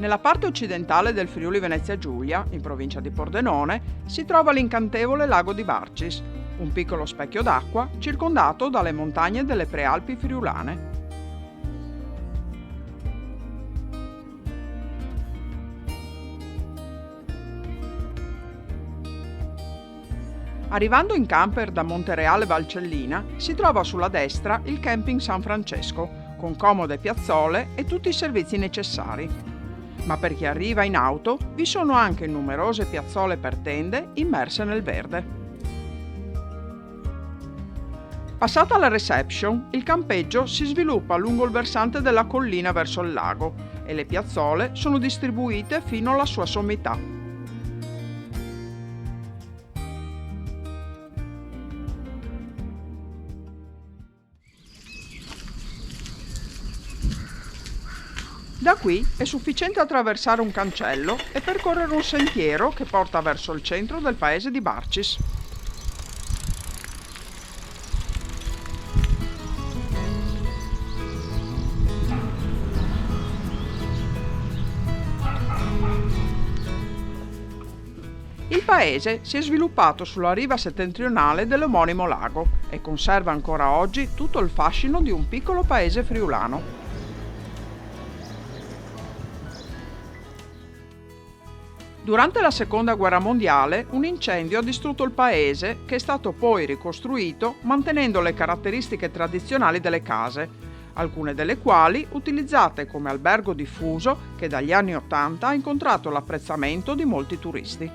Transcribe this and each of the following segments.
Nella parte occidentale del Friuli Venezia Giulia, in provincia di Pordenone, si trova l'incantevole lago di Barcis, un piccolo specchio d'acqua circondato dalle montagne delle Prealpi friulane. Arrivando in camper da Montereale Valcellina, si trova sulla destra il camping San Francesco, con comode piazzole e tutti i servizi necessari. Ma per chi arriva in auto vi sono anche numerose piazzole per tende immerse nel verde. Passata la reception, il campeggio si sviluppa lungo il versante della collina verso il lago e le piazzole sono distribuite fino alla sua sommità. Da qui è sufficiente attraversare un cancello e percorrere un sentiero che porta verso il centro del paese di Barcis. Il paese si è sviluppato sulla riva settentrionale dell'omonimo lago e conserva ancora oggi tutto il fascino di un piccolo paese friulano. Durante la Seconda Guerra Mondiale un incendio ha distrutto il paese, che è stato poi ricostruito mantenendo le caratteristiche tradizionali delle case, alcune delle quali utilizzate come albergo diffuso che dagli anni '80 ha incontrato l'apprezzamento di molti turisti.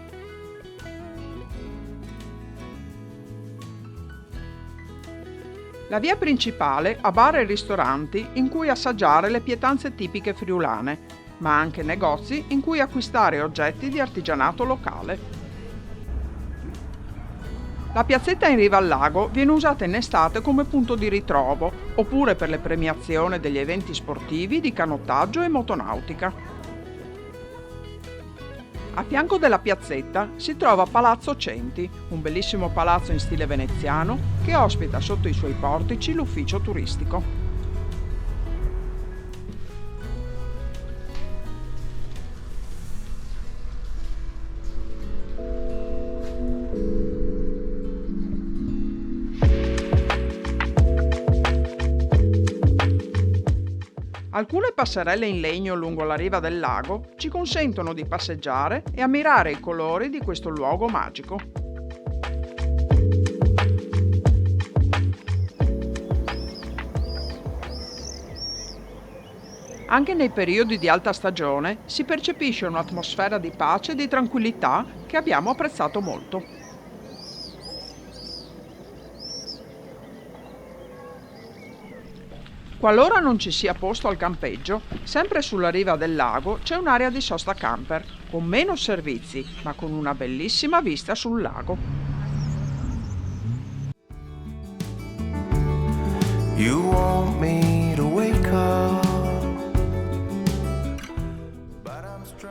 La via principale ha bar e ristoranti in cui assaggiare le pietanze tipiche friulane, ma anche negozi in cui acquistare oggetti di artigianato locale. La piazzetta in riva al lago viene usata in estate come punto di ritrovo, oppure per le premiazioni degli eventi sportivi di canottaggio e motonautica. A fianco della piazzetta si trova Palazzo Centi, un bellissimo palazzo in stile veneziano che ospita sotto i suoi portici l'ufficio turistico. Alcune passerelle in legno lungo la riva del lago ci consentono di passeggiare e ammirare i colori di questo luogo magico. Anche nei periodi di alta stagione si percepisce un'atmosfera di pace e di tranquillità che abbiamo apprezzato molto. Qualora non ci sia posto al campeggio, sempre sulla riva del lago c'è un'area di sosta camper, con meno servizi, ma con una bellissima vista sul lago. You want me to wake up.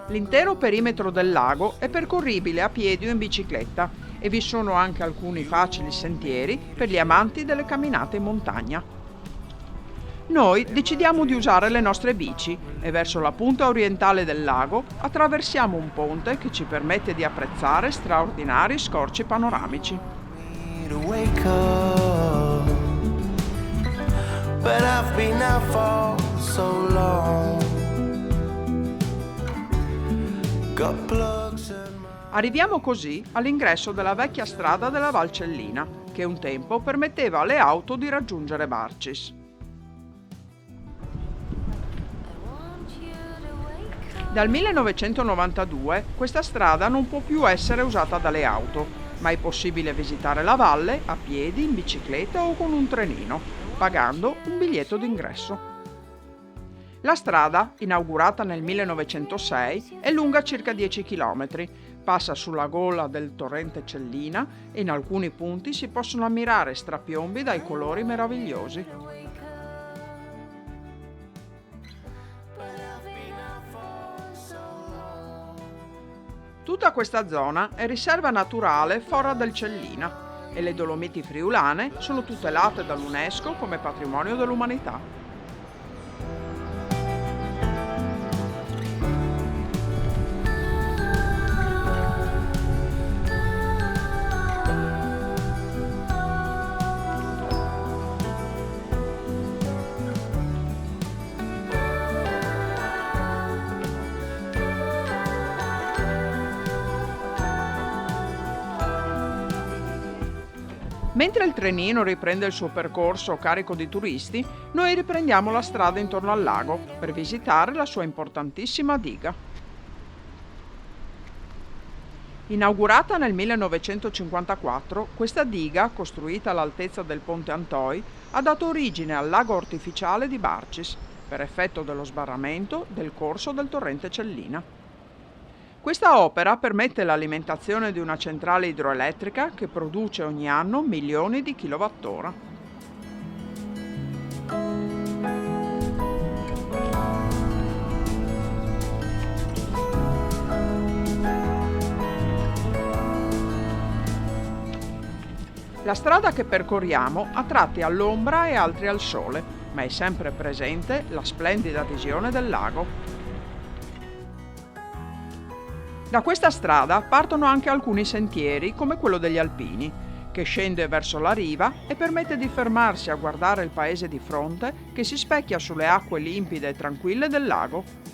L'intero perimetro del lago è percorribile a piedi o in bicicletta e vi sono anche alcuni facili sentieri per gli amanti delle camminate in montagna. Noi decidiamo di usare le nostre bici e verso la punta orientale del lago attraversiamo un ponte che ci permette di apprezzare straordinari scorci panoramici. Arriviamo così all'ingresso della vecchia strada della Valcellina, che un tempo permetteva alle auto di raggiungere Barcis. Dal 1992 questa strada non può più essere usata dalle auto, ma è possibile visitare la valle a piedi, in bicicletta o con un trenino, pagando un biglietto d'ingresso. La strada, inaugurata nel 1906, è lunga circa 10 km, passa sulla gola del torrente Cellina e in alcuni punti si possono ammirare strapiombi dai colori meravigliosi. Tutta questa zona è riserva naturale Forra del Cellina e le Dolomiti Friulane sono tutelate dall'UNESCO come patrimonio dell'umanità. Mentre il trenino riprende il suo percorso carico di turisti, noi riprendiamo la strada intorno al lago per visitare la sua importantissima diga. Inaugurata nel 1954, questa diga, costruita all'altezza del ponte Antoi, ha dato origine al lago artificiale di Barcis, per effetto dello sbarramento del corso del torrente Cellina. Questa opera permette l'alimentazione di una centrale idroelettrica che produce ogni anno milioni di kilowattora. La strada che percorriamo ha tratti all'ombra e altri al sole, ma è sempre presente la splendida visione del lago. Da questa strada partono anche alcuni sentieri, come quello degli alpini, che scende verso la riva e permette di fermarsi a guardare il paese di fronte che si specchia sulle acque limpide e tranquille del lago.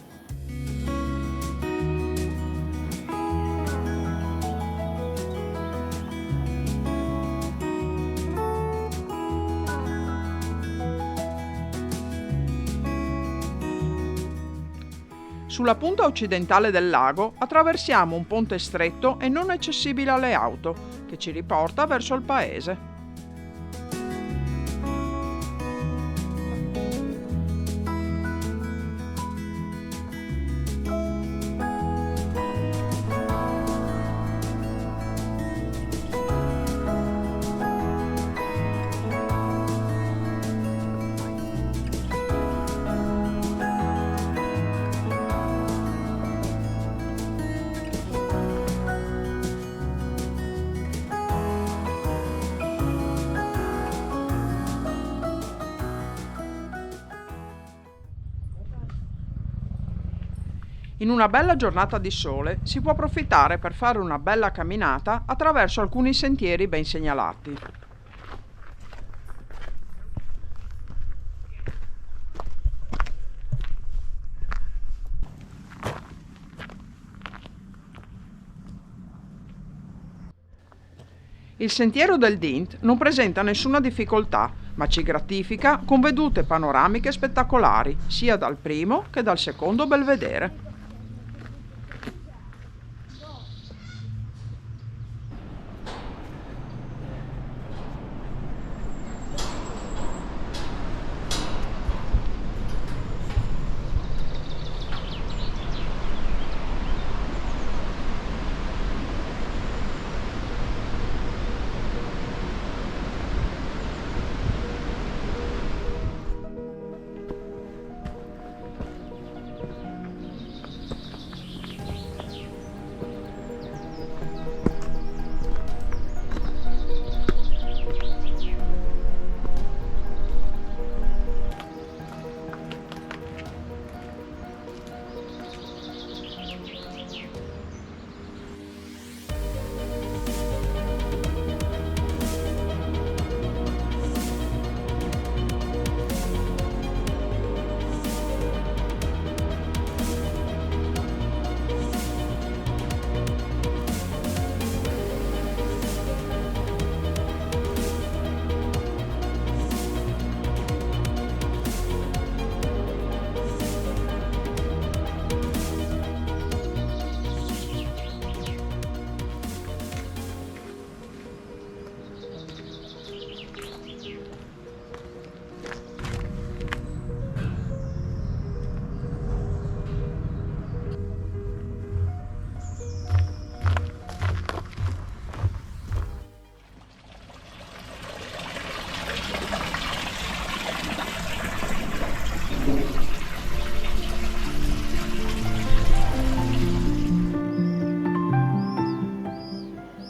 Sulla punta occidentale del lago attraversiamo un ponte stretto e non accessibile alle auto, che ci riporta verso il paese. In una bella giornata di sole si può approfittare per fare una bella camminata attraverso alcuni sentieri ben segnalati. Il sentiero del Dint non presenta nessuna difficoltà, ma ci gratifica con vedute panoramiche spettacolari, sia dal primo che dal secondo belvedere.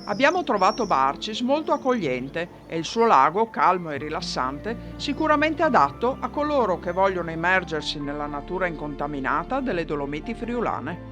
Abbiamo trovato Barcis molto accogliente e il suo lago, calmo e rilassante, sicuramente adatto a coloro che vogliono immergersi nella natura incontaminata delle Dolomiti friulane.